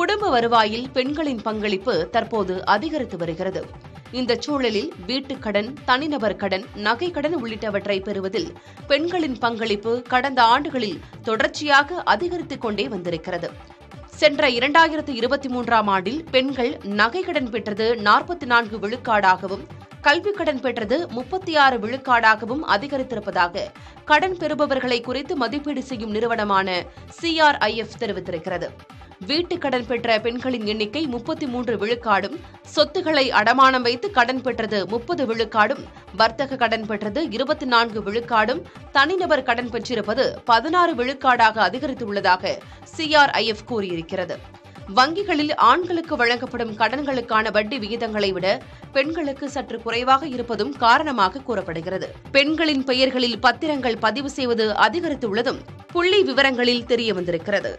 குடும்ப வருவாயில் பெண்களின் பங்களிப்பு தற்போது அதிகரித்து வருகிறது. இந்த சூழலில் வீட்டுக் கடன், தனிநபர் கடன், நகைக் கடன் உள்ளிட்டவற்றை பெறுவதில் பெண்களின் பங்களிப்பு கடந்த ஆண்டுகளில் தொடர்ச்சியாக அதிகரித்துக் கொண்டே வந்திருக்கிறது. சென்ற 2023ஆம் ஆண்டில் பெண்கள் நகைக் கடன் பெற்றது 44 விழுக்காடாகவும், கல்விக் கடன் பெற்றது 36 விழுக்காடாகவும் அதிகரித்திருப்பதாக கடன் பெறுபவர்களை குறித்து மதிப்பீடு செய்யும் நிறுவனமான CRIF தெரிவித்திருக்கிறது. வீட்டுக் கடன் பெற்ற பெண்களின் எண்ணிக்கை 33 விழுக்காடும், சொத்துக்களை அடமானம் வைத்து கடன் பெற்றது 30 விழுக்காடும், வர்த்தக கடன் பெற்றது 24 விழுக்காடும், தனிநபர் கடன் பெற்றிருப்பது 16 விழுக்காடாக அதிகரித்துள்ளதாக CRIF கூறியிருக்கிறது. வங்கிகளில் ஆண்களுக்கு வழங்கப்படும் கடன்களுக்கான வட்டி விகிதங்களை விட பெண்களுக்கு சற்று குறைவாக இருப்பதும் காரணமாக கூறப்படுகிறது. பெண்களின் பெயர்களில் பத்திரங்கள் பதிவு செய்வது அதிகரித்துள்ளதும் புள்ளி விவரங்களில் தெரியவந்திருக்கிறது.